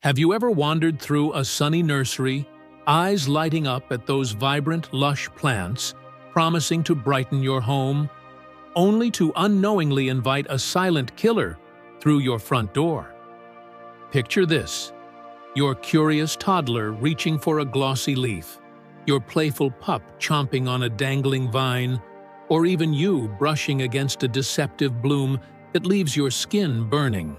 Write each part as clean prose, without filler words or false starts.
Have you ever wandered through a sunny nursery, eyes lighting up at those vibrant, lush plants, promising to brighten your home, only to unknowingly invite a silent killer through your front door? Picture this: your curious toddler reaching for a glossy leaf, your playful pup chomping on a dangling vine, or even you brushing against a deceptive bloom that leaves your skin burning.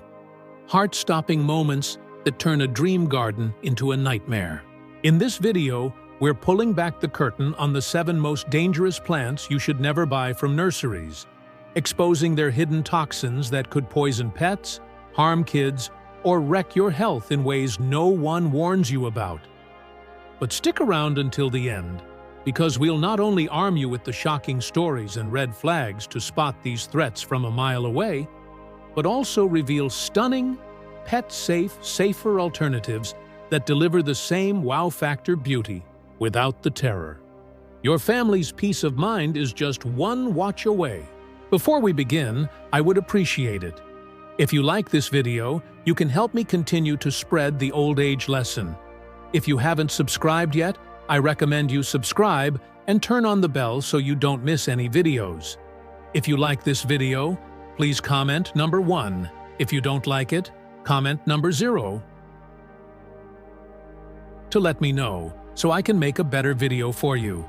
Heart-stopping moments that turn a dream garden into a nightmare. In this video, we're pulling back the curtain on the 7 most dangerous plants you should never buy from nurseries, exposing their hidden toxins that could poison pets, harm kids, or wreck your health in ways no one warns you about. But stick around until the end, because we'll not only arm you with the shocking stories and red flags to spot these threats from a mile away, but also reveal stunning, pet-safe, safer alternatives that deliver the same wow-factor beauty without the terror. Your family's peace of mind is just one watch away. Before we begin, I would appreciate it if you like this video. You can help me continue to spread the old age lesson. If you haven't subscribed yet, I recommend you subscribe and turn on the bell so you don't miss any videos. If you like this video, please comment number 1. If you don't like it, comment number 0 to let me know so I can make a better video for you.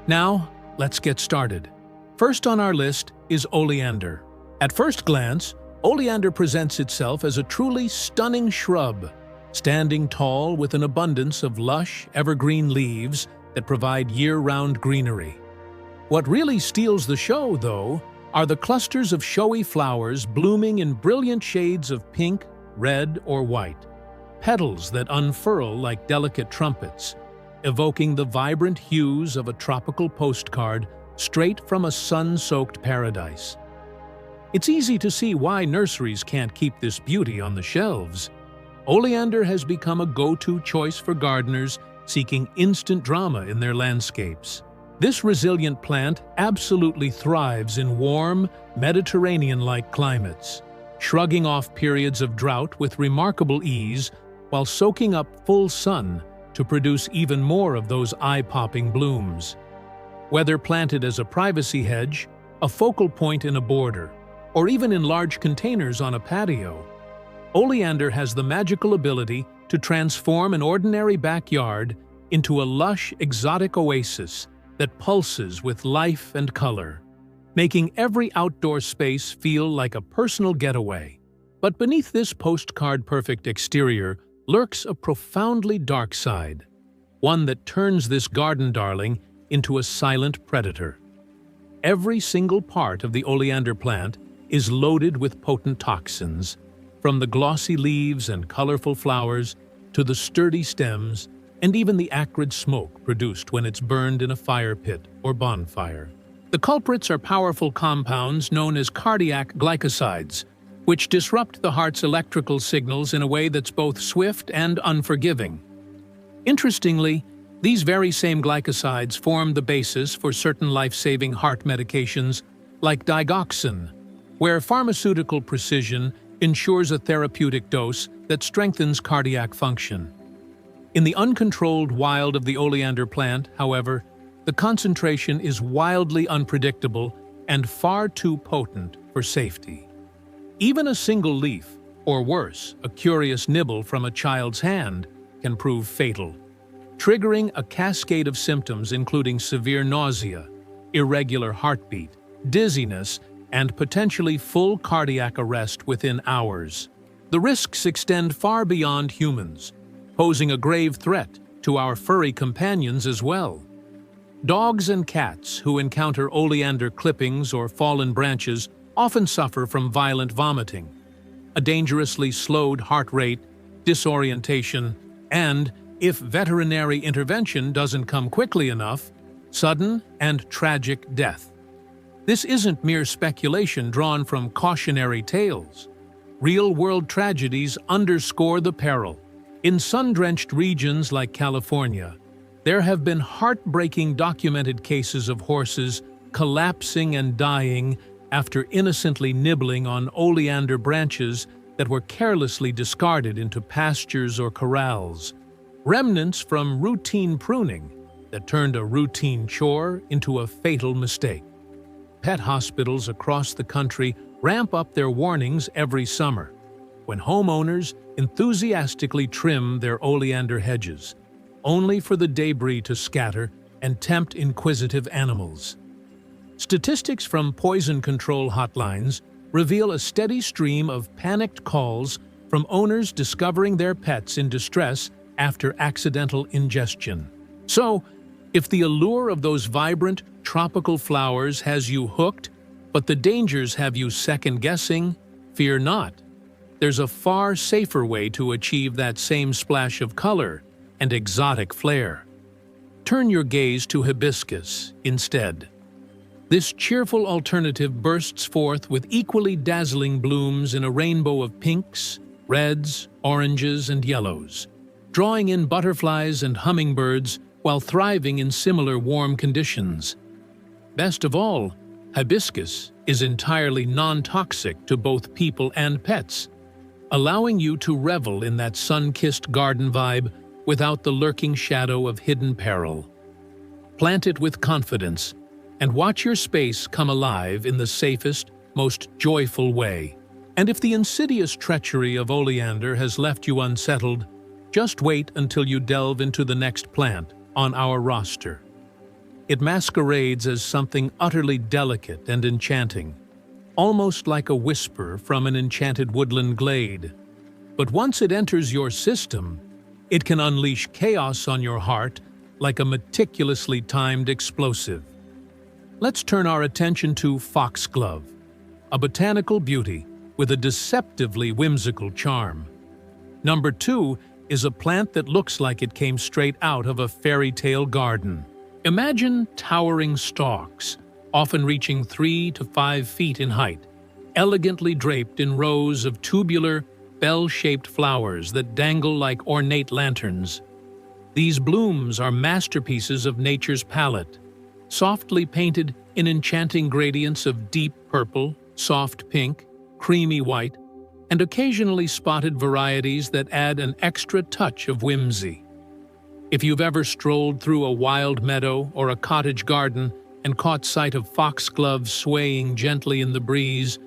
Now, let's get started. First on our list is oleander. At first glance, oleander presents itself as a truly stunning shrub, standing tall with an abundance of lush, evergreen leaves that provide year-round greenery. What really steals the show, though, are the clusters of showy flowers blooming in brilliant shades of pink, red, or white, petals that unfurl like delicate trumpets, evoking the vibrant hues of a tropical postcard straight from a sun-soaked paradise. It's easy to see why nurseries can't keep this beauty on the shelves. Oleander has become a go-to choice for gardeners seeking instant drama in their landscapes. This resilient plant absolutely thrives in warm, Mediterranean-like climates, shrugging off periods of drought with remarkable ease while soaking up full sun to produce even more of those eye-popping blooms. Whether planted as a privacy hedge, a focal point in a border, or even in large containers on a patio, oleander has the magical ability to transform an ordinary backyard into a lush, exotic oasis that pulses with life and color, making every outdoor space feel like a personal getaway. But beneath this postcard-perfect exterior lurks a profoundly dark side, one that turns this garden darling into a silent predator. Every single part of the oleander plant is loaded with potent toxins, from the glossy leaves and colorful flowers to the sturdy stems and even the acrid smoke produced when it's burned in a fire pit or bonfire. The culprits are powerful compounds known as cardiac glycosides, which disrupt the heart's electrical signals in a way that's both swift and unforgiving. Interestingly, these very same glycosides form the basis for certain life-saving heart medications like digoxin, where pharmaceutical precision ensures a therapeutic dose that strengthens cardiac function. In the uncontrolled wild of the oleander plant, however, the concentration is wildly unpredictable and far too potent for safety. Even a single leaf, or worse, a curious nibble from a child's hand, can prove fatal, triggering a cascade of symptoms including severe nausea, irregular heartbeat, dizziness, and potentially full cardiac arrest within hours. The risks extend far beyond humans, posing a grave threat to our furry companions as well. Dogs and cats who encounter oleander clippings or fallen branches often suffer from violent vomiting, a dangerously slowed heart rate, disorientation, and, if veterinary intervention doesn't come quickly enough, sudden and tragic death. This isn't mere speculation drawn from cautionary tales. Real-world tragedies underscore the peril. In sun-drenched regions like California, there have been heartbreaking documented cases of horses collapsing and dying after innocently nibbling on oleander branches that were carelessly discarded into pastures or corrals, remnants from routine pruning that turned a routine chore into a fatal mistake. Pet hospitals across the country ramp up their warnings every summer, when homeowners enthusiastically trim their oleander hedges, only for the debris to scatter and tempt inquisitive animals. Statistics from poison control hotlines reveal a steady stream of panicked calls from owners discovering their pets in distress after accidental ingestion. So, if the allure of those vibrant, tropical flowers has you hooked, but the dangers have you second-guessing, fear not. There's a far safer way to achieve that same splash of color and exotic flair. Turn your gaze to hibiscus instead. This cheerful alternative bursts forth with equally dazzling blooms in a rainbow of pinks, reds, oranges, and yellows, drawing in butterflies and hummingbirds while thriving in similar warm conditions. Best of all, hibiscus is entirely non-toxic to both people and pets, allowing you to revel in that sun-kissed garden vibe without the lurking shadow of hidden peril. Plant it with confidence and watch your space come alive in the safest, most joyful way. And if the insidious treachery of oleander has left you unsettled, just wait until you delve into the next plant on our roster. It masquerades as something utterly delicate and enchanting, almost like a whisper from an enchanted woodland glade. But once it enters your system, it can unleash chaos on your heart like a meticulously timed explosive. Let's turn our attention to foxglove, a botanical beauty with a deceptively whimsical charm. Number 2 is a plant that looks like it came straight out of a fairy tale garden. Imagine towering stalks, often reaching 3 to 5 feet in height, elegantly draped in rows of tubular, bell-shaped flowers that dangle like ornate lanterns. These blooms are masterpieces of nature's palette, softly painted in enchanting gradients of deep purple, soft pink, creamy white, and occasionally spotted varieties that add an extra touch of whimsy. If you've ever strolled through a wild meadow or a cottage garden and caught sight of foxglove swaying gently in the breeze,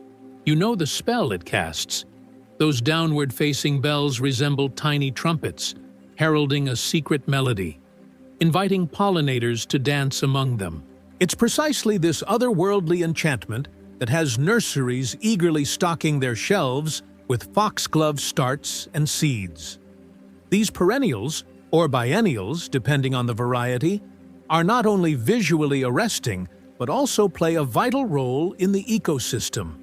you know the spell it casts. Those downward-facing bells resemble tiny trumpets, heralding a secret melody, inviting pollinators to dance among them. It's precisely this otherworldly enchantment that has nurseries eagerly stocking their shelves with foxglove starts and seeds. These perennials, or biennials depending on the variety, are not only visually arresting, but also play a vital role in the ecosystem,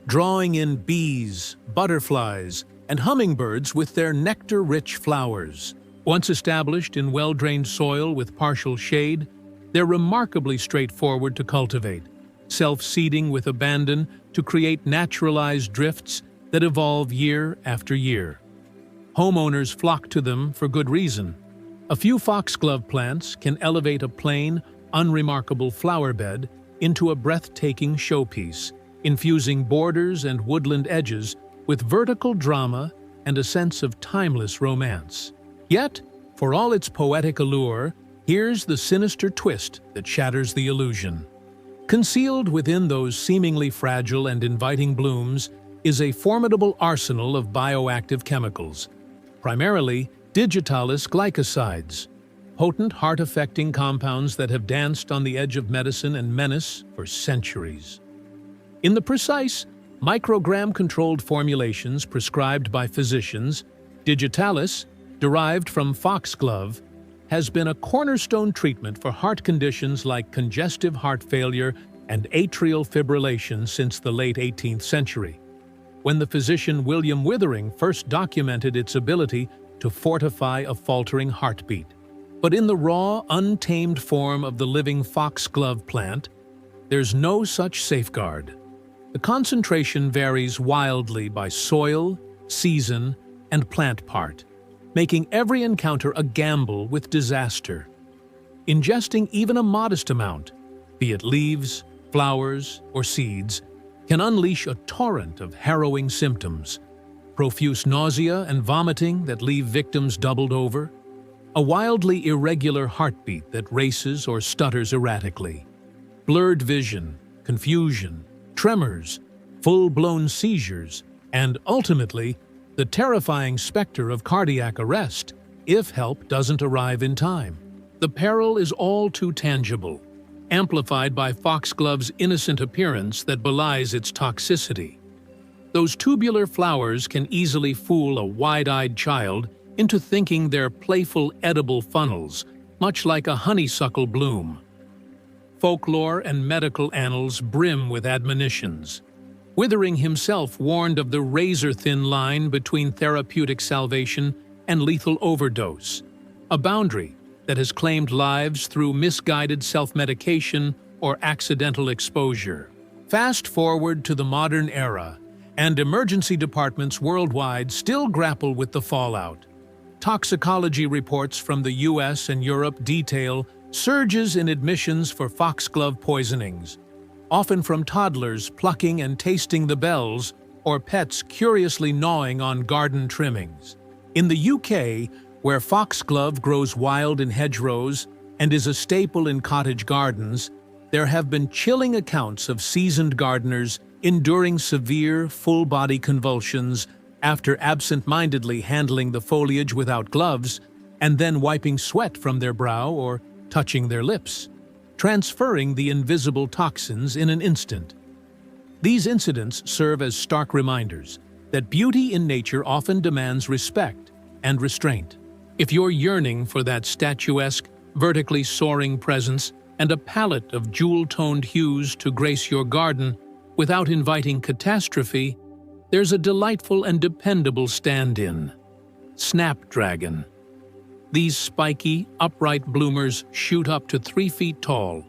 drawing in bees, butterflies, and hummingbirds with their nectar-rich flowers. Once established in well-drained soil with partial shade, they're remarkably straightforward to cultivate, self-seeding with abandon to create naturalized drifts that evolve year after year. Homeowners flock to them for good reason. A few foxglove plants can elevate a plain, unremarkable flower bed into a breathtaking showpiece, infusing borders and woodland edges with vertical drama and a sense of timeless romance. Yet, for all its poetic allure, here's the sinister twist that shatters the illusion. Concealed within those seemingly fragile and inviting blooms is a formidable arsenal of bioactive chemicals, primarily digitalis glycosides, potent heart-affecting compounds that have danced on the edge of medicine and menace for centuries. In the precise, microgram-controlled formulations prescribed by physicians, digitalis, derived from foxglove, has been a cornerstone treatment for heart conditions like congestive heart failure and atrial fibrillation since the late 18th century, when the physician William Withering first documented its ability to fortify a faltering heartbeat. But in the raw, untamed form of the living foxglove plant, there's no such safeguard. The concentration varies wildly by soil, season, and plant part, making every encounter a gamble with disaster. Ingesting even a modest amount, be it leaves, flowers, or seeds, can unleash a torrent of harrowing symptoms, profuse nausea and vomiting that leave victims doubled over, a wildly irregular heartbeat that races or stutters erratically, blurred vision, confusion, tremors, full-blown seizures, and ultimately, the terrifying specter of cardiac arrest if help doesn't arrive in time. The peril is all too tangible, amplified by foxglove's innocent appearance that belies its toxicity. Those tubular flowers can easily fool a wide-eyed child into thinking they're playful edible funnels, much like a honeysuckle bloom. Folklore and medical annals brim with admonitions. Withering himself warned of the razor-thin line between therapeutic salvation and lethal overdose, a boundary that has claimed lives through misguided self-medication or accidental exposure. Fast forward to the modern era, and emergency departments worldwide still grapple with the fallout. Toxicology reports from the US and Europe detail surges in admissions for foxglove poisonings, often from toddlers plucking and tasting the bells or pets curiously gnawing on garden trimmings. In the UK, where foxglove grows wild in hedgerows and is a staple in cottage gardens, there have been chilling accounts of seasoned gardeners enduring severe, full-body convulsions after absent-mindedly handling the foliage without gloves and then wiping sweat from their brow or touching their lips, transferring the invisible toxins in an instant. These incidents serve as stark reminders that beauty in nature often demands respect and restraint. If you're yearning for that statuesque, vertically soaring presence and a palette of jewel-toned hues to grace your garden without inviting catastrophe, there's a delightful and dependable stand-in: snapdragon. These spiky, upright bloomers shoot up to 3 feet tall,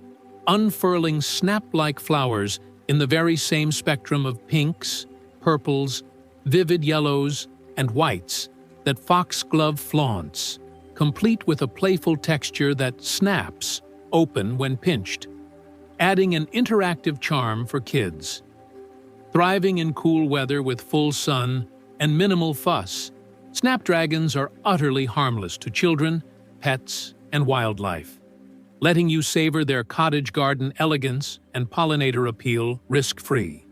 unfurling snap-like flowers in the very same spectrum of pinks, purples, vivid yellows, and whites that foxglove flaunts, complete with a playful texture that snaps open when pinched, adding an interactive charm for kids. Thriving in cool weather with full sun and minimal fuss, snapdragons are utterly harmless to children, pets, and wildlife, letting you savor their cottage garden elegance and pollinator appeal risk-free.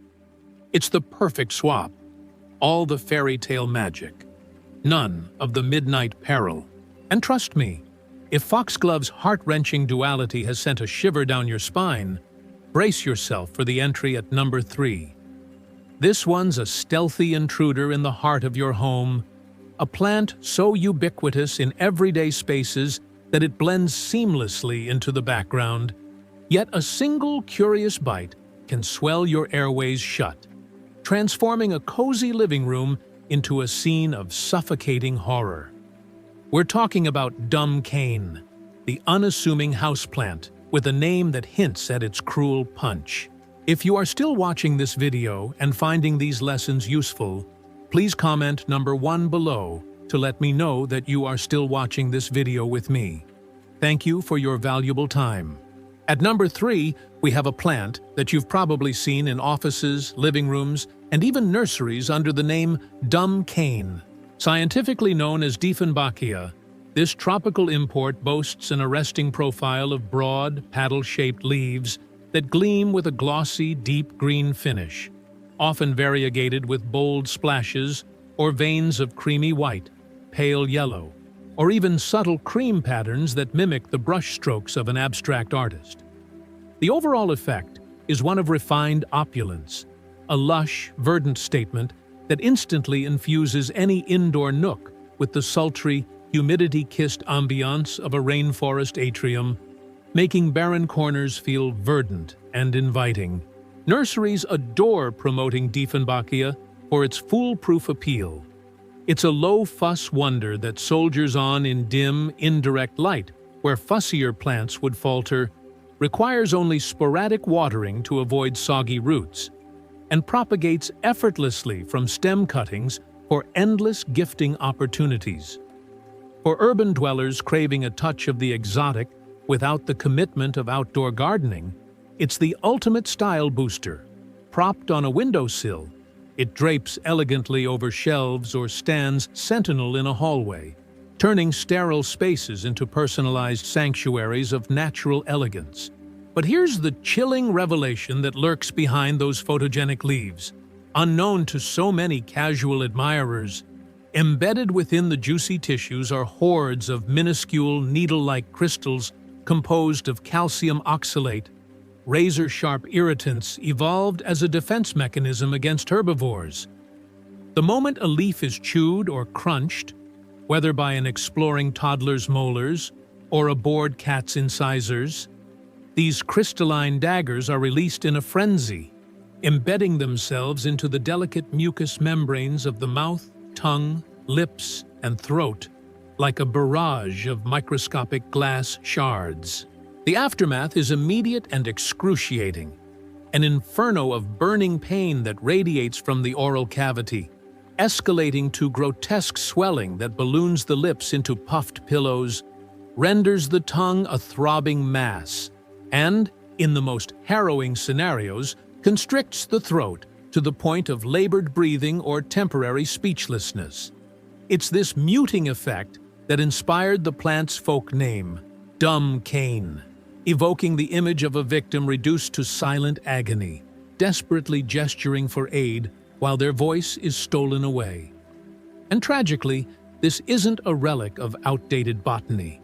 It's the perfect swap, all the fairy tale magic, none of the midnight peril. And trust me, if foxglove's heart-wrenching duality has sent a shiver down your spine, brace yourself for the entry at number 3. This one's a stealthy intruder in the heart of your home, a plant so ubiquitous in everyday spaces that it blends seamlessly into the background, yet a single curious bite can swell your airways shut, transforming a cozy living room into a scene of suffocating horror. We're talking about dumb cane, the unassuming houseplant with a name that hints at its cruel punch. If you are still watching this video and finding these lessons useful, please comment number 1 below to let me know that you are still watching this video with me. Thank you for your valuable time. At number 3, we have a plant that you've probably seen in offices, living rooms, and even nurseries under the name dumb cane. Scientifically known as Dieffenbachia, this tropical import boasts an arresting profile of broad, paddle-shaped leaves that gleam with a glossy, deep green finish, often variegated with bold splashes or veins of creamy white, pale yellow, or even subtle cream patterns that mimic the brushstrokes of an abstract artist. The overall effect is one of refined opulence, a lush, verdant statement that instantly infuses any indoor nook with the sultry, humidity-kissed ambiance of a rainforest atrium, making barren corners feel verdant and inviting. Nurseries adore promoting Dieffenbachia for its foolproof appeal. It's a low-fuss wonder that soldiers on in dim, indirect light, where fussier plants would falter, requires only sporadic watering to avoid soggy roots, and propagates effortlessly from stem cuttings for endless gifting opportunities. For urban dwellers craving a touch of the exotic without the commitment of outdoor gardening, it's the ultimate style booster. Propped on a windowsill, It drapes elegantly over shelves or stands sentinel in a hallway, turning sterile spaces into personalized sanctuaries of natural elegance. But here's the chilling revelation that lurks behind those photogenic leaves. Unknown to so many casual admirers, embedded within the juicy tissues are hordes of minuscule needle-like crystals composed of calcium oxalate, razor-sharp irritants evolved as a defense mechanism against herbivores. The moment a leaf is chewed or crunched, whether by an exploring toddler's molars or a bored cat's incisors, these crystalline daggers are released in a frenzy, embedding themselves into the delicate mucous membranes of the mouth, tongue, lips, and throat, like a barrage of microscopic glass shards. The aftermath is immediate and excruciating, an inferno of burning pain that radiates from the oral cavity, escalating to grotesque swelling that balloons the lips into puffed pillows, renders the tongue a throbbing mass, and, in the most harrowing scenarios, constricts the throat to the point of labored breathing or temporary speechlessness. It's this muting effect that inspired the plant's folk name, dumb cane, evoking the image of a victim reduced to silent agony, desperately gesturing for aid while their voice is stolen away. And tragically, this isn't a relic of outdated botany.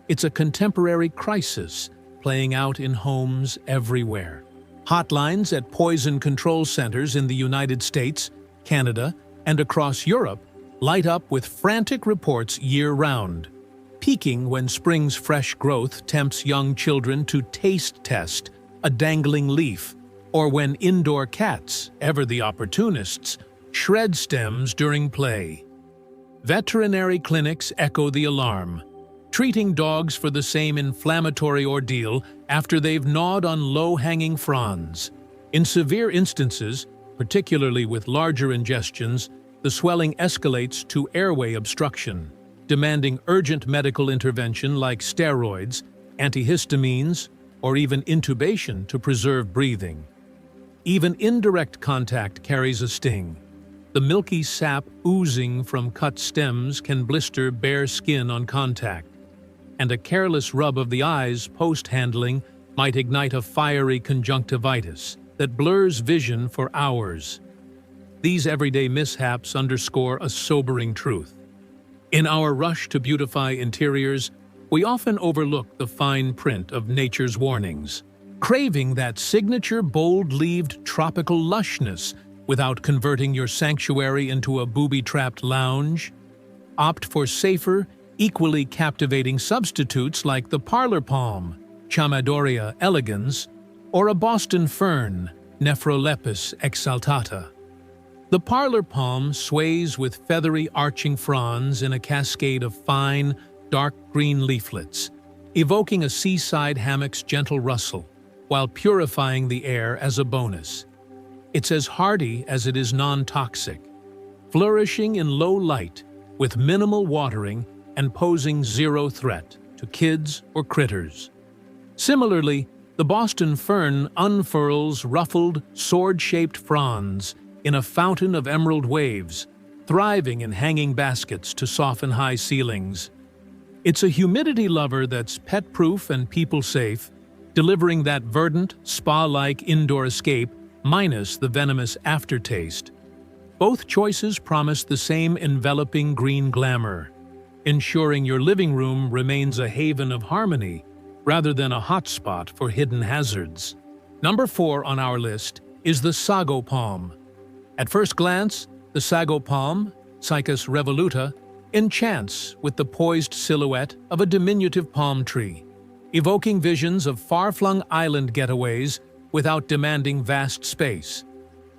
It's a contemporary crisis playing out in homes everywhere. Hotlines at poison control centers in the United States, Canada, and across Europe light up with frantic reports year-round, peaking when spring's fresh growth tempts young children to taste test a dangling leaf, or when indoor cats, ever the opportunists, shred stems during play. Veterinary clinics echo the alarm, treating dogs for the same inflammatory ordeal after they've gnawed on low-hanging fronds. In severe instances, particularly with larger ingestions, the swelling escalates to airway obstruction, demanding urgent medical intervention like steroids, antihistamines, or even intubation to preserve breathing. Even indirect contact carries a sting. The milky sap oozing from cut stems can blister bare skin on contact, and a careless rub of the eyes post-handling might ignite a fiery conjunctivitis that blurs vision for hours. These everyday mishaps underscore a sobering truth. In our rush to beautify interiors, we often overlook the fine print of nature's warnings, craving that signature bold-leaved tropical lushness without converting your sanctuary into a booby-trapped lounge. Opt for safer, equally captivating substitutes like the parlor palm, Chamaedorea elegans, or a Boston fern, Nephrolepis exaltata. The parlor palm sways with feathery arching fronds in a cascade of fine, dark green leaflets, evoking a seaside hammock's gentle rustle, while purifying the air as a bonus. It's as hardy as it is non-toxic, flourishing in low light, with minimal watering and posing zero threat to kids or critters. Similarly, the Boston fern unfurls ruffled, sword-shaped fronds in a fountain of emerald waves, thriving in hanging baskets to soften high ceilings. It's a humidity lover that's pet-proof and people-safe, delivering that verdant, spa-like indoor escape minus the venomous aftertaste. Both choices promise the same enveloping green glamour, ensuring your living room remains a haven of harmony rather than a hotspot for hidden hazards. Number 4 on our list is the sago palm. At first glance, the sago palm, Cycas revoluta, enchants with the poised silhouette of a diminutive palm tree, evoking visions of far-flung island getaways without demanding vast space.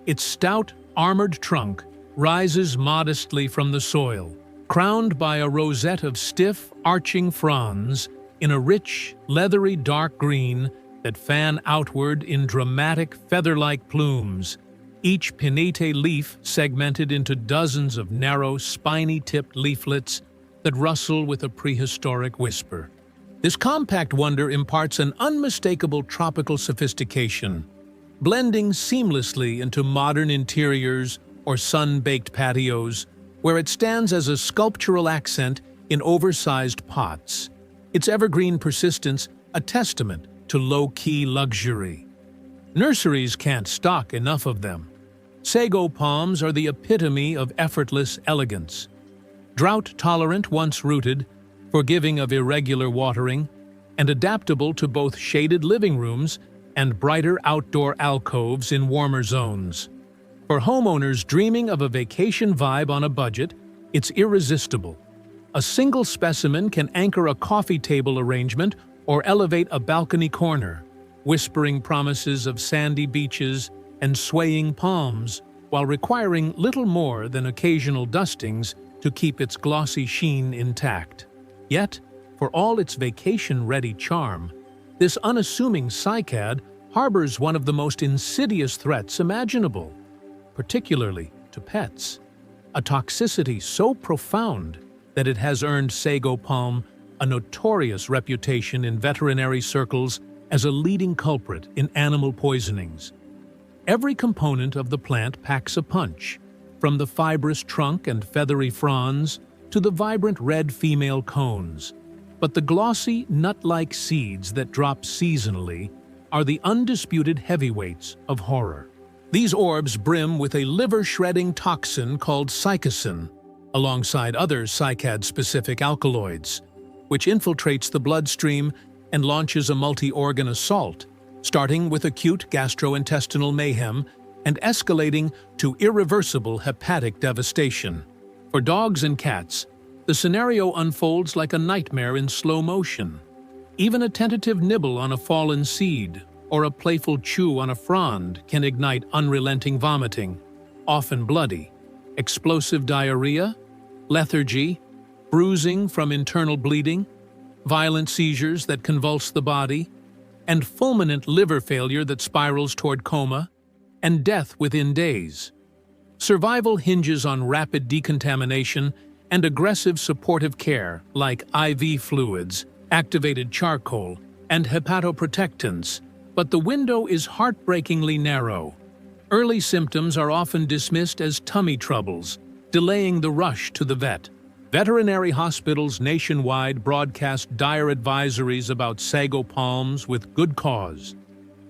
Its stout, armored trunk rises modestly from the soil, crowned by a rosette of stiff, arching fronds in a rich, leathery dark green that fan outward in dramatic feather-like plumes, each pinnate leaf segmented into dozens of narrow, spiny-tipped leaflets that rustle with a prehistoric whisper. This compact wonder imparts an unmistakable tropical sophistication, blending seamlessly into modern interiors or sun-baked patios, where it stands as a sculptural accent in oversized pots. Its evergreen persistence a testament to low-key luxury. Nurseries can't stock enough of them. Sago palms are the epitome of effortless elegance. Drought-tolerant once rooted, forgiving of irregular watering, and adaptable to both shaded living rooms and brighter outdoor alcoves in warmer zones. For homeowners dreaming of a vacation vibe on a budget, it's irresistible. A single specimen can anchor a coffee table arrangement or elevate a balcony corner, whispering promises of sandy beaches and swaying palms, while requiring little more than occasional dustings to keep its glossy sheen intact. Yet, for all its vacation-ready charm, this unassuming cycad harbors one of the most insidious threats imaginable, particularly to pets. A toxicity so profound that it has earned sago palm a notorious reputation in veterinary circles as a leading culprit in animal poisonings. Every component of the plant packs a punch, from the fibrous trunk and feathery fronds to the vibrant red female cones. But the glossy, nut-like seeds that drop seasonally are the undisputed heavyweights of horror. These orbs brim with a liver-shredding toxin called psychocin, alongside other cycad-specific alkaloids, which infiltrates the bloodstream and launches a multi-organ assault, starting with acute gastrointestinal mayhem and escalating to irreversible hepatic devastation. For dogs and cats, the scenario unfolds like a nightmare in slow motion. Even a tentative nibble on a fallen seed or a playful chew on a frond can ignite unrelenting vomiting, often bloody, explosive diarrhea, lethargy, bruising from internal bleeding, violent seizures that convulse the body, and fulminant liver failure that spirals toward coma, and death within days. Survival hinges on rapid decontamination and aggressive supportive care like IV fluids, activated charcoal, and hepatoprotectants, but the window is heartbreakingly narrow. Early symptoms are often dismissed as tummy troubles, delaying the rush to the vet. Veterinary hospitals nationwide broadcast dire advisories about sago palms with good cause.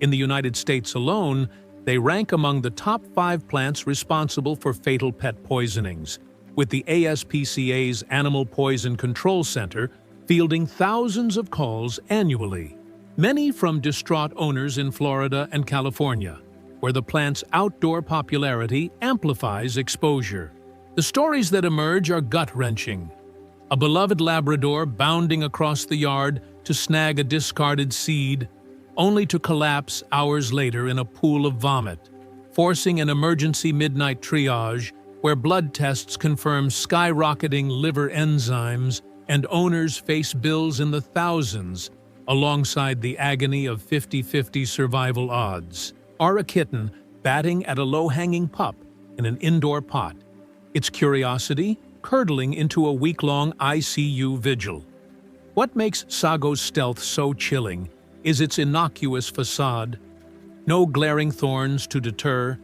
In the United States alone, they rank among the top 5 plants responsible for fatal pet poisonings, with the ASPCA's Animal Poison Control Center fielding thousands of calls annually, many from distraught owners in Florida and California, where the plant's outdoor popularity amplifies exposure. The stories that emerge are gut-wrenching. A beloved Labrador bounding across the yard to snag a discarded seed, only to collapse hours later in a pool of vomit, forcing an emergency midnight triage where blood tests confirm skyrocketing liver enzymes and owners face bills in the thousands, alongside the agony of 50-50 survival odds. Or a kitten batting at a low-hanging pup in an indoor pot, its curiosity curdling into a week-long ICU vigil. What makes Sago's stealth so chilling is its innocuous facade. No glaring thorns to deter,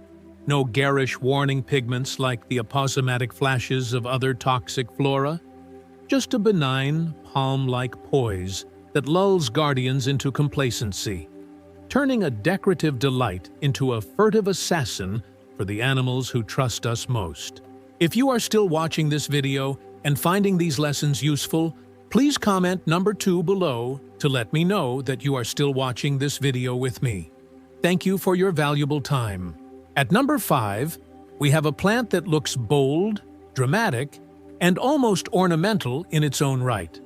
no garish warning pigments like the aposematic flashes of other toxic flora, just a benign, palm-like poise that lulls guardians into complacency, turning a decorative delight into a furtive assassin for the animals who trust us most. If you are still watching this video and finding these lessons useful, please comment number 2 below to let me know that you are still watching this video with me. Thank you for your valuable time. At number 5, we have a plant that looks bold, dramatic, and almost ornamental in its own right.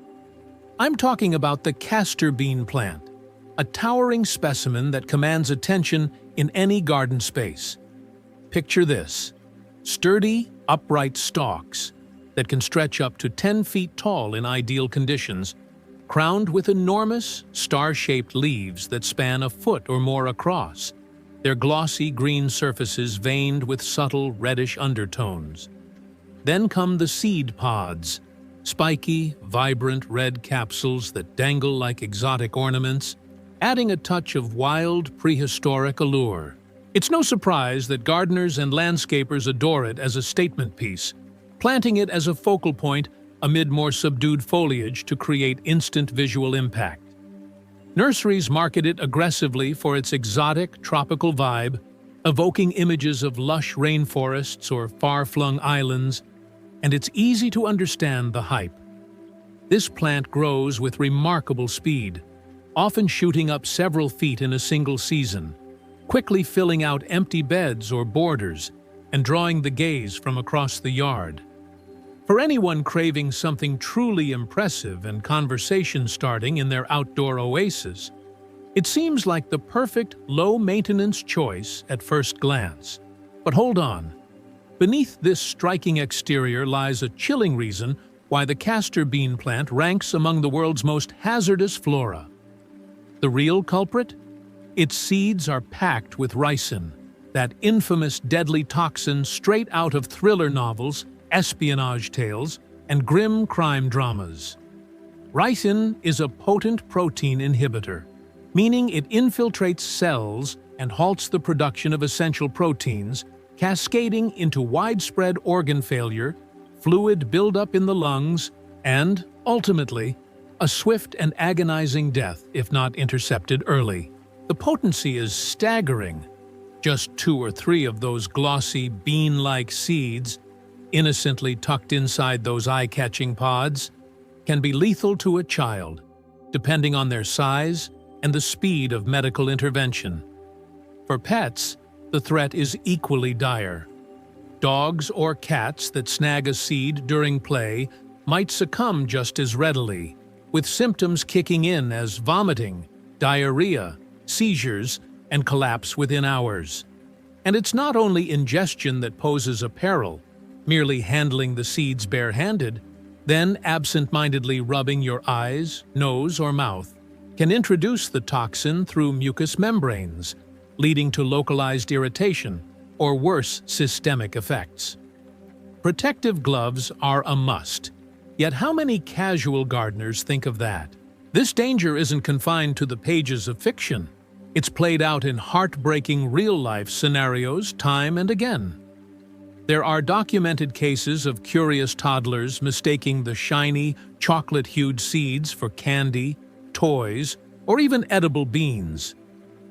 I'm talking about the castor bean plant, a towering specimen that commands attention in any garden space. Picture this: sturdy, upright stalks that can stretch up to 10 feet tall in ideal conditions, crowned with enormous, star-shaped leaves that span a foot or more across, their glossy green surfaces veined with subtle reddish undertones. Then come the seed pods, spiky, vibrant red capsules that dangle like exotic ornaments, adding a touch of wild, prehistoric allure. It's no surprise that gardeners and landscapers adore it as a statement piece, planting it as a focal point amid more subdued foliage to create instant visual impact. Nurseries market it aggressively for its exotic, tropical vibe, evoking images of lush rainforests or far-flung islands, and it's easy to understand the hype. This plant grows with remarkable speed, often shooting up several feet in a single season, quickly filling out empty beds or borders and drawing the gaze from across the yard. For anyone craving something truly impressive and conversation-starting in their outdoor oasis, it seems like the perfect low-maintenance choice at first glance. But hold on. Beneath this striking exterior lies a chilling reason why the castor bean plant ranks among the world's most hazardous flora. The real culprit? Its seeds are packed with ricin, that infamous deadly toxin straight out of thriller novels, espionage tales, and grim crime dramas. Ricin is a potent protein inhibitor, meaning it infiltrates cells and halts the production of essential proteins, cascading into widespread organ failure, fluid buildup in the lungs, and, ultimately, a swift and agonizing death if not intercepted early. The potency is staggering. Just 2 or 3 of those glossy, bean-like seeds, innocently tucked inside those eye-catching pods, can be lethal to a child, depending on their size and the speed of medical intervention. For pets, the threat is equally dire. Dogs or cats that snag a seed during play might succumb just as readily, with symptoms kicking in as vomiting, diarrhea, seizures, and collapse within hours. And it's not only ingestion that poses a peril. Merely handling the seeds bare-handed, then absent-mindedly rubbing your eyes, nose, or mouth, can introduce the toxin through mucous membranes, leading to localized irritation or worse systemic effects. Protective gloves are a must, yet how many casual gardeners think of that? This danger isn't confined to the pages of fiction. It's played out in heartbreaking real-life scenarios time and again. There are documented cases of curious toddlers mistaking the shiny, chocolate-hued seeds for candy, toys, or even edible beans,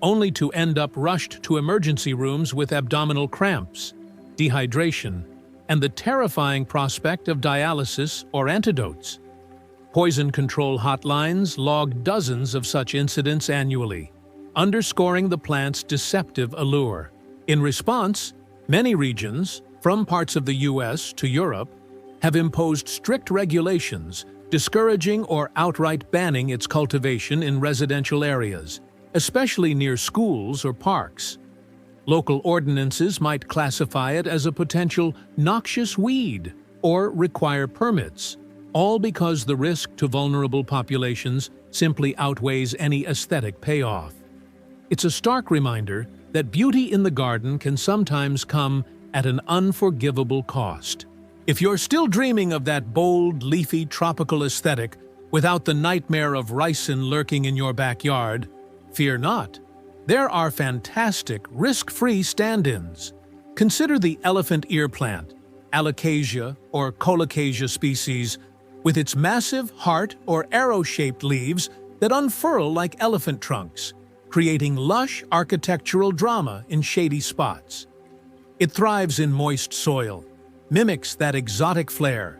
only to end up rushed to emergency rooms with abdominal cramps, dehydration, and the terrifying prospect of dialysis or antidotes. Poison control hotlines log dozens of such incidents annually, underscoring the plant's deceptive allure. In response, many regions, from parts of the US to Europe, have imposed strict regulations discouraging or outright banning its cultivation in residential areas, especially near schools or parks. Local ordinances might classify it as a potential noxious weed or require permits, all because the risk to vulnerable populations simply outweighs any aesthetic payoff. It's a stark reminder that beauty in the garden can sometimes come at an unforgivable cost. If you're still dreaming of that bold, leafy, tropical aesthetic without the nightmare of ricin lurking in your backyard, fear not. There are fantastic, risk-free stand-ins. Consider the elephant ear plant, Alocasia or Colocasia species, with its massive heart or arrow-shaped leaves that unfurl like elephant trunks, creating lush architectural drama in shady spots. It thrives in moist soil, mimics that exotic flair,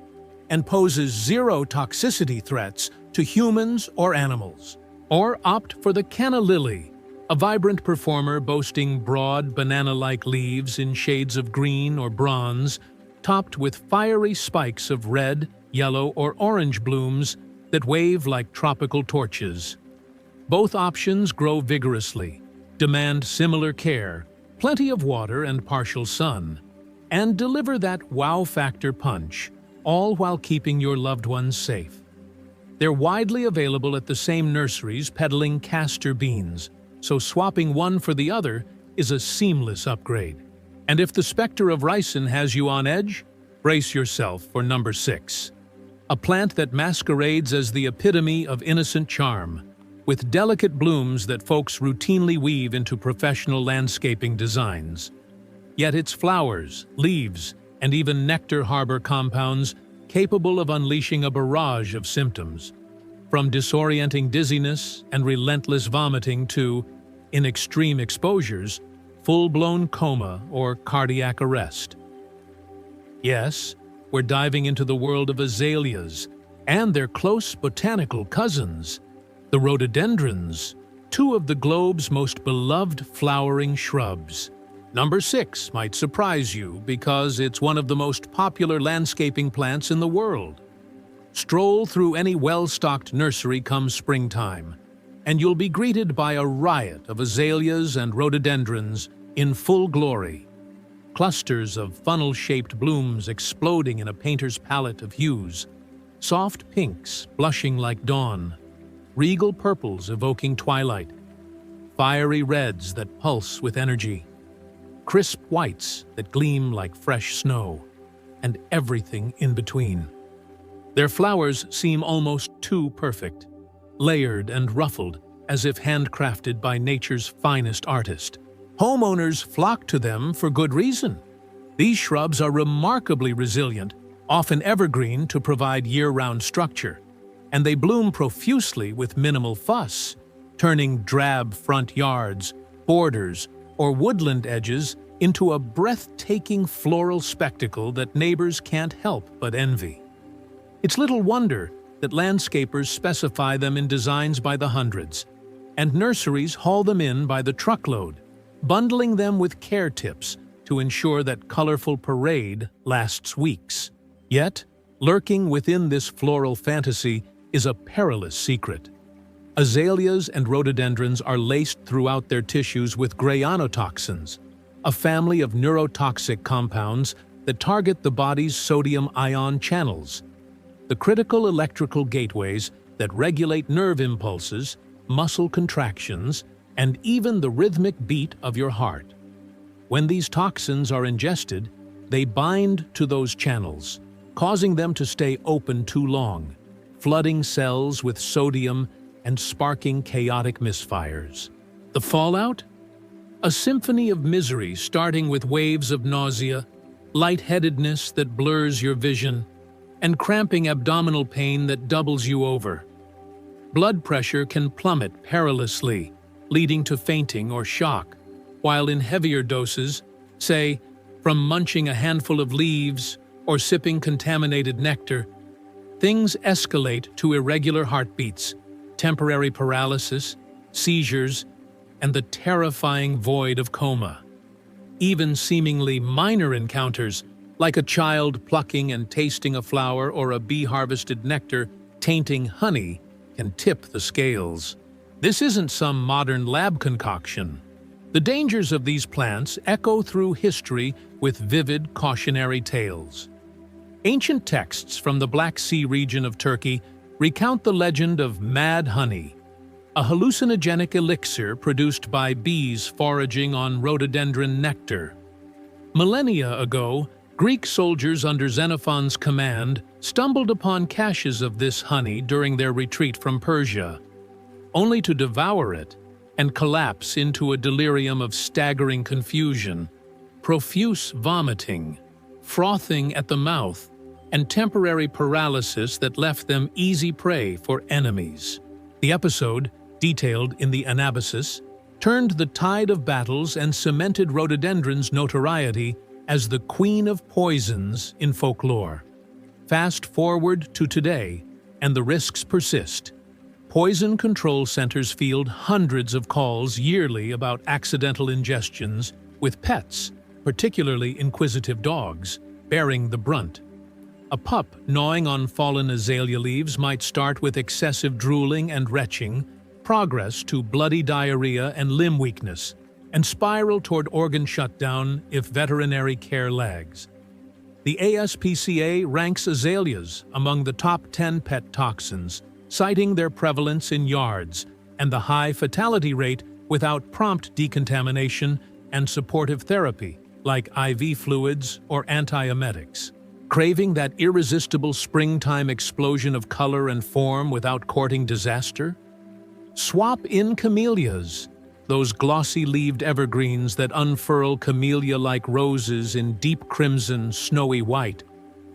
and poses zero toxicity threats to humans or animals. Or opt for the canna lily, a vibrant performer boasting broad, banana-like leaves in shades of green or bronze, topped with fiery spikes of red, yellow, or orange blooms that wave like tropical torches. Both options grow vigorously, demand similar care, plenty of water and partial sun, and deliver that wow factor punch, all while keeping your loved ones safe. They're widely available at the same nurseries peddling castor beans, so swapping one for the other is a seamless upgrade. And if the specter of ricin has you on edge, brace yourself for number 6. A plant that masquerades as the epitome of innocent charm, with delicate blooms that folks routinely weave into professional landscaping designs. Yet its flowers, leaves, and even nectar harbor compounds capable of unleashing a barrage of symptoms, from disorienting dizziness and relentless vomiting to, in extreme exposures, full-blown coma or cardiac arrest. Yes, we're diving into the world of azaleas and their close botanical cousins, the rhododendrons, two of the globe's most beloved flowering shrubs. Number 6 might surprise you because it's one of the most popular landscaping plants in the world. Stroll through any well-stocked nursery come springtime, and you'll be greeted by a riot of azaleas and rhododendrons in full glory. Clusters of funnel-shaped blooms exploding in a painter's palette of hues, soft pinks blushing like dawn, regal purples evoking twilight, fiery reds that pulse with energy, crisp whites that gleam like fresh snow, and everything in between. Their flowers seem almost too perfect, layered and ruffled as if handcrafted by nature's finest artist. Homeowners flock to them for good reason. These shrubs are remarkably resilient, often evergreen to provide year-round structure, and they bloom profusely with minimal fuss, turning drab front yards, borders, or woodland edges into a breathtaking floral spectacle that neighbors can't help but envy. It's little wonder that landscapers specify them in designs by the hundreds, and nurseries haul them in by the truckload, bundling them with care tips to ensure that colorful parade lasts weeks. Yet, lurking within this floral fantasy is a perilous secret. Azaleas and rhododendrons are laced throughout their tissues with toxins, a family of neurotoxic compounds that target the body's sodium ion channels, the critical electrical gateways that regulate nerve impulses, muscle contractions, and even the rhythmic beat of your heart. When these toxins are ingested, they bind to those channels, causing them to stay open too long, flooding cells with sodium and sparking chaotic misfires. The fallout? A symphony of misery starting with waves of nausea, lightheadedness that blurs your vision, and cramping abdominal pain that doubles you over. Blood pressure can plummet perilously, leading to fainting or shock, while in heavier doses, say, from munching a handful of leaves or sipping contaminated nectar, things escalate to irregular heartbeats, temporary paralysis, seizures, and the terrifying void of coma. Even seemingly minor encounters, like a child plucking and tasting a flower or a bee-harvested nectar tainting honey, can tip the scales. This isn't some modern lab concoction. The dangers of these plants echo through history with vivid cautionary tales. Ancient texts from the Black Sea region of Turkey recount the legend of mad honey, a hallucinogenic elixir produced by bees foraging on rhododendron nectar. Millennia ago, Greek soldiers under Xenophon's command stumbled upon caches of this honey during their retreat from Persia, only to devour it and collapse into a delirium of staggering confusion, profuse vomiting, frothing at the mouth, and temporary paralysis that left them easy prey for enemies. The episode, detailed in the Anabasis, turned the tide of battles and cemented rhododendron's notoriety as the queen of poisons in folklore. Fast forward to today, and the risks persist. Poison control centers field hundreds of calls yearly about accidental ingestions, with pets, particularly inquisitive dogs, bearing the brunt. A pup gnawing on fallen azalea leaves might start with excessive drooling and retching, progress to bloody diarrhea and limb weakness, and spiral toward organ shutdown if veterinary care lags. The ASPCA ranks azaleas among the top 10 pet toxins, citing their prevalence in yards and the high fatality rate without prompt decontamination and supportive therapy, like IV fluids or antiemetics. Craving that irresistible springtime explosion of color and form without courting disaster? Swap in camellias, those glossy-leaved evergreens that unfurl camellia-like roses in deep crimson, snowy white,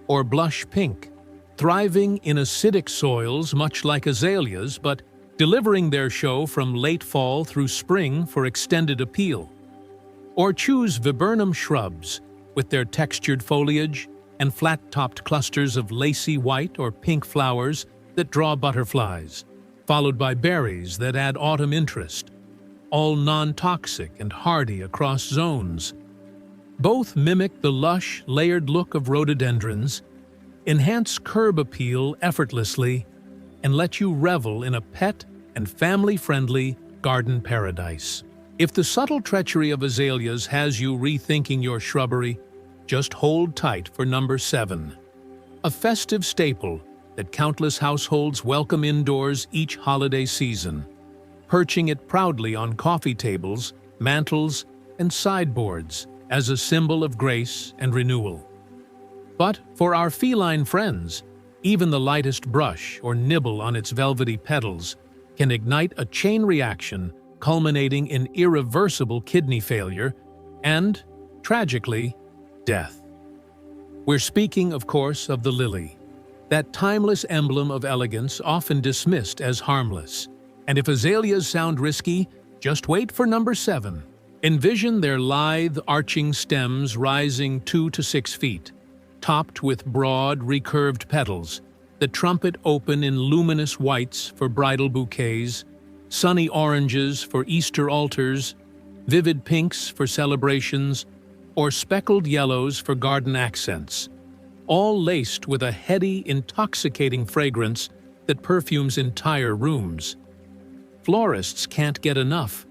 or blush pink, thriving in acidic soils much like azaleas, but delivering their show from late fall through spring for extended appeal. Or choose viburnum shrubs with their textured foliage and flat-topped clusters of lacy white or pink flowers that draw butterflies, followed by berries that add autumn interest, all non-toxic and hardy across zones. Both mimic the lush, layered look of rhododendrons, enhance curb appeal effortlessly, and let you revel in a pet and family-friendly garden paradise. If the subtle treachery of azaleas has you rethinking your shrubbery, just hold tight for number 7, a festive staple that countless households welcome indoors each holiday season, perching it proudly on coffee tables, mantels, and sideboards as a symbol of grace and renewal. But for our feline friends, even the lightest brush or nibble on its velvety petals can ignite a chain reaction culminating in irreversible kidney failure and, tragically, death. We're speaking, of course, of the lily, that timeless emblem of elegance often dismissed as harmless. And if azaleas sound risky, just wait for number 7. Envision their lithe, arching stems rising 2 to 6 feet, topped with broad, recurved petals that trumpet open in luminous whites for bridal bouquets, sunny oranges for Easter altars, vivid pinks for celebrations, or speckled yellows for garden accents, all laced with a heady, intoxicating fragrance that perfumes entire rooms. Florists can't get enough,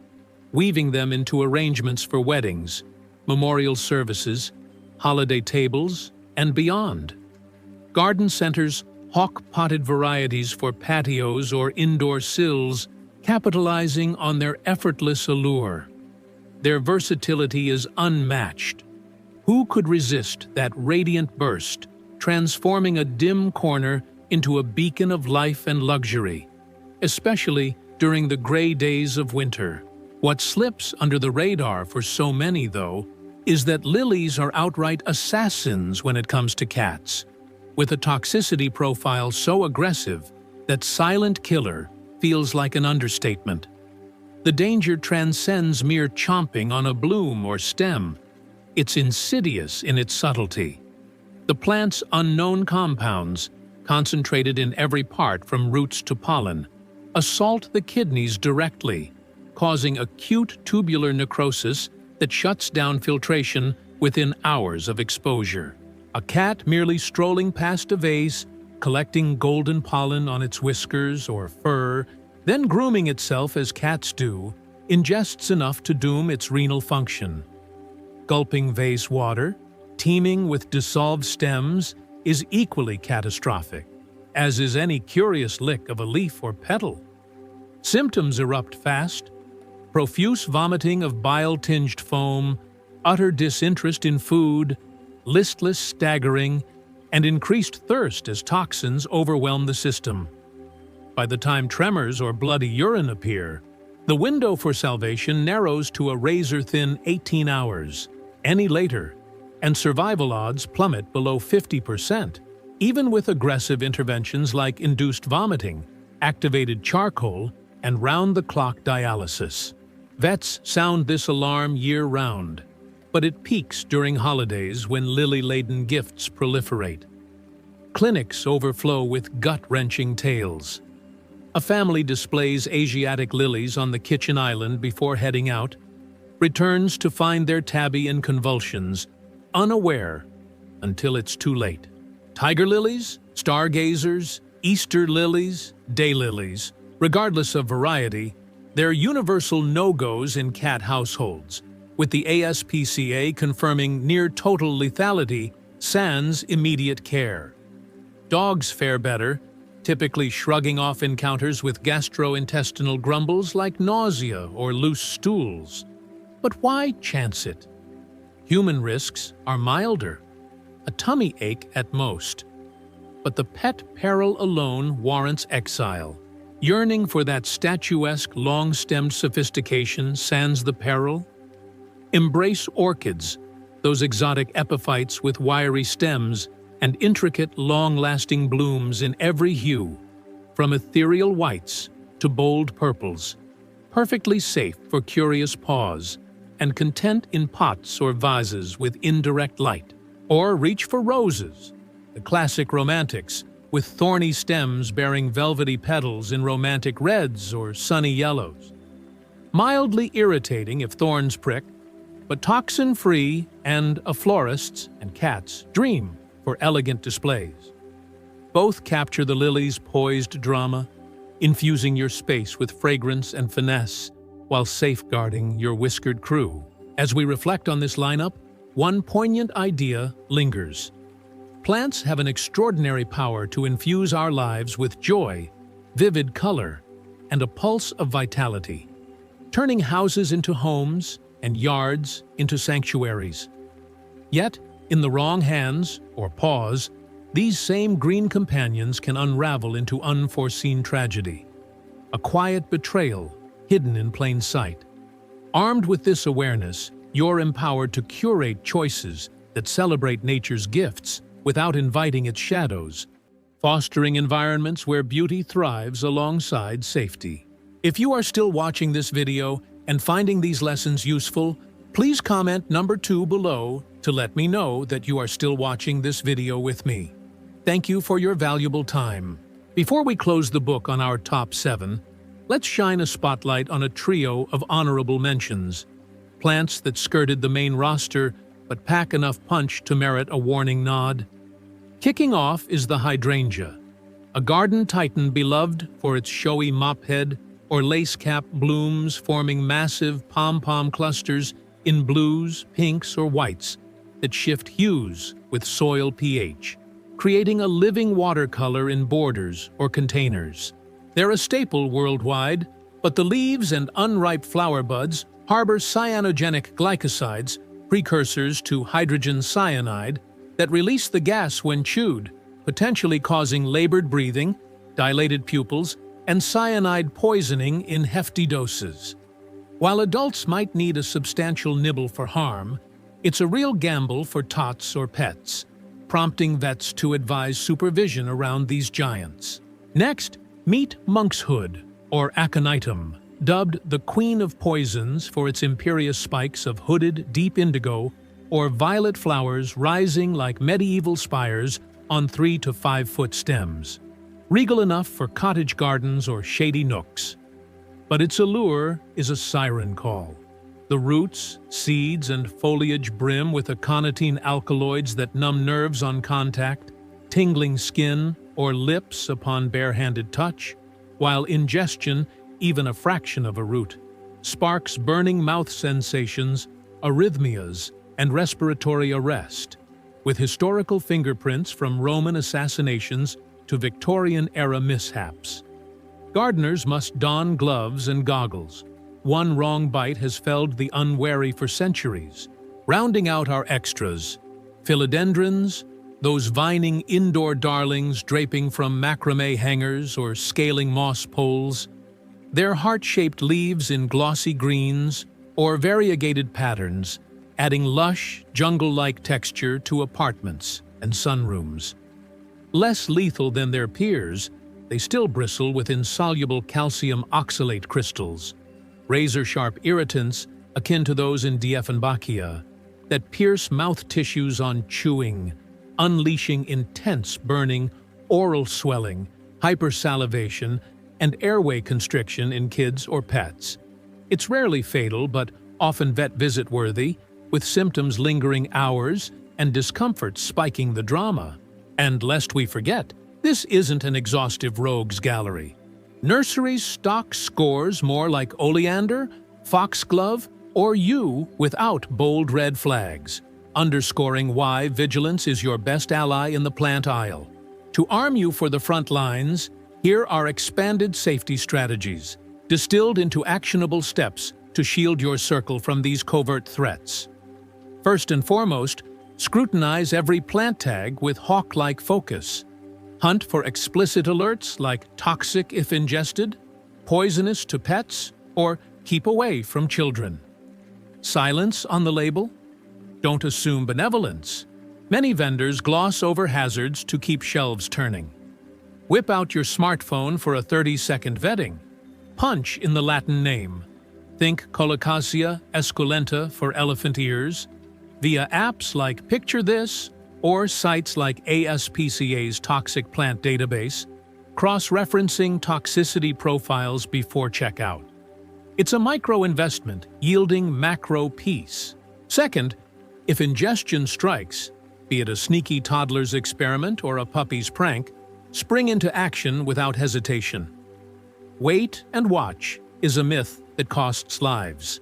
weaving them into arrangements for weddings, memorial services, holiday tables, and beyond. Garden centers hawk potted varieties for patios or indoor sills, capitalizing on their effortless allure. Their versatility is unmatched. Who could resist that radiant burst, transforming a dim corner into a beacon of life and luxury, especially during the gray days of winter? What slips under the radar for so many, though, is that lilies are outright assassins when it comes to cats, with a toxicity profile so aggressive that silent killer feels like an understatement. The danger transcends mere chomping on a bloom or stem. It's insidious in its subtlety. The plant's unknown compounds, concentrated in every part from roots to pollen, assault the kidneys directly, causing acute tubular necrosis that shuts down filtration within hours of exposure. A cat merely strolling past a vase, collecting golden pollen on its whiskers or fur, then grooming itself as cats do, ingests enough to doom its renal function. Gulping vase water, teeming with dissolved stems, is equally catastrophic, as is any curious lick of a leaf or petal. Symptoms erupt fast: profuse vomiting of bile-tinged foam, utter disinterest in food, listless staggering, and increased thirst as toxins overwhelm the system. By the time tremors or bloody urine appear, the window for salvation narrows to a razor-thin 18 hours. Any later, and survival odds plummet below 50%, even with aggressive interventions like induced vomiting, activated charcoal, and round-the-clock dialysis. Vets sound this alarm year-round, but it peaks during holidays when lily-laden gifts proliferate. Clinics overflow with gut-wrenching tales. A family displays Asiatic lilies on the kitchen island before heading out, returns to find their tabby in convulsions, unaware until it's too late. Tiger lilies, stargazers, Easter lilies, daylilies, regardless of variety, they're universal no-goes in cat households, with the ASPCA confirming near-total lethality sans immediate care. Dogs fare better, typically shrugging off encounters with gastrointestinal grumbles like nausea or loose stools. But why chance it? Human risks are milder, a tummy ache at most. But the pet peril alone warrants exile. Yearning for that statuesque, long-stemmed sophistication sans the peril? Embrace orchids, those exotic epiphytes with wiry stems and intricate, long-lasting blooms in every hue, from ethereal whites to bold purples, perfectly safe for curious paws, and content in pots or vases with indirect light. Or reach for roses, the classic romantics, with thorny stems bearing velvety petals in romantic reds or sunny yellows. Mildly irritating if thorns prick, but toxin-free and a florist's and cat's dream for elegant displays. Both capture the lily's poised drama, infusing your space with fragrance and finesse while safeguarding your whiskered crew. As we reflect on this lineup, one poignant idea lingers. Plants have an extraordinary power to infuse our lives with joy, vivid color, and a pulse of vitality, turning houses into homes and yards into sanctuaries. Yet, in the wrong hands or paws, these same green companions can unravel into unforeseen tragedy, a quiet betrayal hidden in plain sight. Armed with this awareness, you're empowered to curate choices that celebrate nature's gifts without inviting its shadows, fostering environments where beauty thrives alongside safety. If you are still watching this video and finding these lessons useful, please comment number 2 below to let me know that you are still watching this video with me. Thank you for your valuable time. Before we close the book on our top 7, let's shine a spotlight on a trio of honorable mentions. Plants that skirted the main roster but pack enough punch to merit a warning nod. Kicking off is the hydrangea, a garden titan beloved for its showy mop head or lace-cap blooms forming massive pom-pom clusters in blues, pinks, or whites that shift hues with soil pH, creating a living watercolor in borders or containers. They're a staple worldwide, but the leaves and unripe flower buds harbor cyanogenic glycosides, precursors to hydrogen cyanide, that release the gas when chewed, potentially causing labored breathing, dilated pupils, and cyanide poisoning in hefty doses. While adults might need a substantial nibble for harm, it's a real gamble for tots or pets, prompting vets to advise supervision around these giants. Next, meet monkshood, or aconitum, dubbed the Queen of Poisons for its imperious spikes of hooded deep indigo or violet flowers rising like medieval spires on 3 to 5 foot stems. Regal enough for cottage gardens or shady nooks. But its allure is a siren call. The roots, seeds, and foliage brim with aconitine alkaloids that numb nerves on contact, tingling skin, or lips upon barehanded touch, while ingestion, even a fraction of a root, sparks burning mouth sensations, arrhythmias, and respiratory arrest, with historical fingerprints from Roman assassinations to Victorian-era mishaps. Gardeners must don gloves and goggles. One wrong bite has felled the unwary for centuries. Rounding out our extras, philodendrons, those vining indoor darlings draping from macrame hangers or scaling moss poles, their heart-shaped leaves in glossy greens or variegated patterns, adding lush, jungle-like texture to apartments and sunrooms. Less lethal than their peers, they still bristle with insoluble calcium oxalate crystals, razor-sharp irritants akin to those in Dieffenbachia, that pierce mouth tissues on chewing, unleashing intense burning, oral swelling, hypersalivation, and airway constriction in kids or pets. It's rarely fatal, but often vet visit worthy, with symptoms lingering hours and discomfort spiking the drama. And lest we forget, this isn't an exhaustive rogues gallery. Nurseries stock scores more like oleander, foxglove, or yew without bold red flags, underscoring why vigilance is your best ally in the plant aisle. To arm you for the front lines, here are expanded safety strategies, distilled into actionable steps to shield your circle from these covert threats. First and foremost, scrutinize every plant tag with hawk-like focus. Hunt for explicit alerts like toxic if ingested, poisonous to pets, or keep away from children. Silence on the label? Don't assume benevolence. Many vendors gloss over hazards to keep shelves turning. Whip out your smartphone for a 30-second vetting. Punch in the Latin name. Think Colocasia esculenta for elephant ears, via apps like Picture This or sites like ASPCA's Toxic Plant Database, cross-referencing toxicity profiles before checkout. It's a micro-investment yielding macro peace. Second, if ingestion strikes, be it a sneaky toddler's experiment or a puppy's prank, spring into action without hesitation. Wait and watch is a myth that costs lives.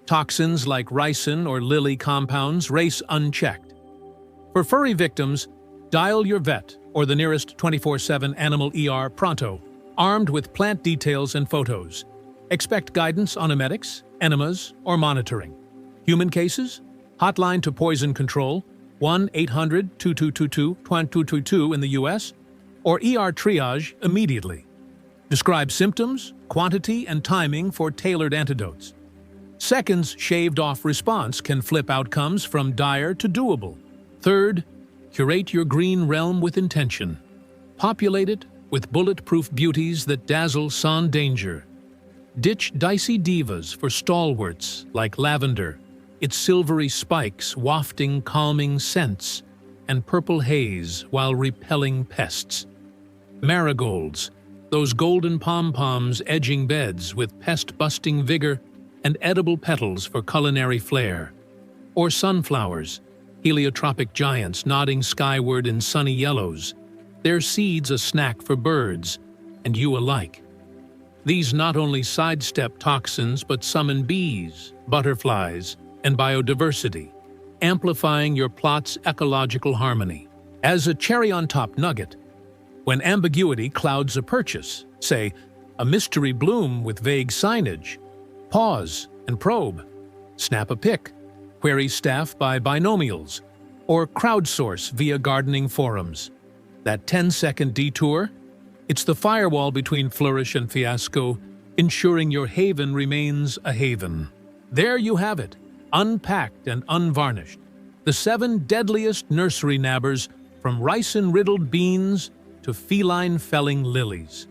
Toxins like ricin or lily compounds race unchecked. For furry victims, dial your vet or the nearest 24/7 Animal ER pronto, armed with plant details and photos. Expect guidance on emetics, enemas, or monitoring. Human cases? Hotline to poison control, 1-800-2222-2222 in the U.S., or ER triage immediately. Describe symptoms, quantity, and timing for tailored antidotes. Seconds shaved off response can flip outcomes from dire to doable. Third, curate your green realm with intention. Populate it with bulletproof beauties that dazzle sans danger. Ditch dicey divas for stalwarts like lavender, its silvery spikes wafting calming scents, and purple haze while repelling pests. Marigolds, those golden pom-poms edging beds with pest-busting vigor and edible petals for culinary flair. Or sunflowers, heliotropic giants nodding skyward in sunny yellows, their seeds a snack for birds, and you alike. These not only sidestep toxins but summon bees, butterflies, and biodiversity, amplifying your plot's ecological harmony. As a cherry-on-top nugget, when ambiguity clouds a purchase, say, a mystery bloom with vague signage, pause and probe. Snap a pic, query staff by binomials, or crowdsource via gardening forums. That 10-second detour? It's the firewall between flourish and fiasco, ensuring your haven remains a haven. There you have it, unpacked and unvarnished. The 7 deadliest nursery nabbers, from ricin-riddled beans to feline-felling lilies.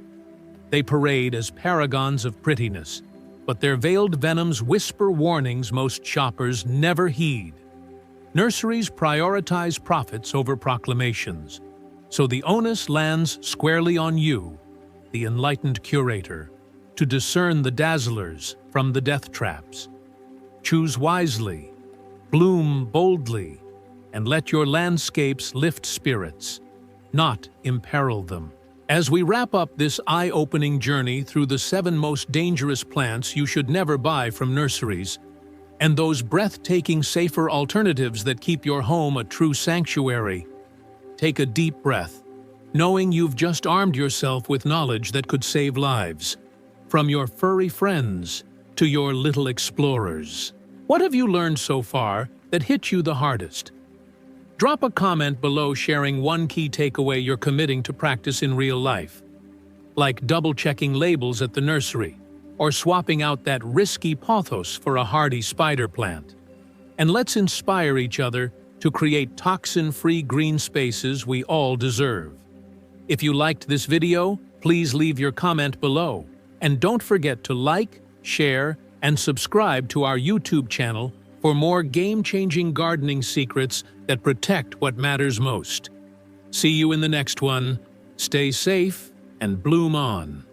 They parade as paragons of prettiness, but their veiled venoms whisper warnings most shoppers never heed. Nurseries prioritize profits over proclamations, so the onus lands squarely on you, the enlightened curator, to discern the dazzlers from the death traps. Choose wisely, bloom boldly, and let your landscapes lift spirits, not imperil them. As we wrap up this eye-opening journey through the 7 most dangerous plants you should never buy from nurseries, and those breathtaking safer alternatives that keep your home a true sanctuary, take a deep breath, knowing you've just armed yourself with knowledge that could save lives. From your furry friends to your little explorers. What have you learned so far that hit you the hardest? Drop a comment below sharing one key takeaway you're committing to practice in real life, like double-checking labels at the nursery, or swapping out that risky pothos for a hardy spider plant. And let's inspire each other to create toxin-free green spaces we all deserve. If you liked this video, please leave your comment below. And don't forget to like, share, and subscribe to our YouTube channel for more game-changing gardening secrets that protect what matters most. See you in the next one. Stay safe and bloom on.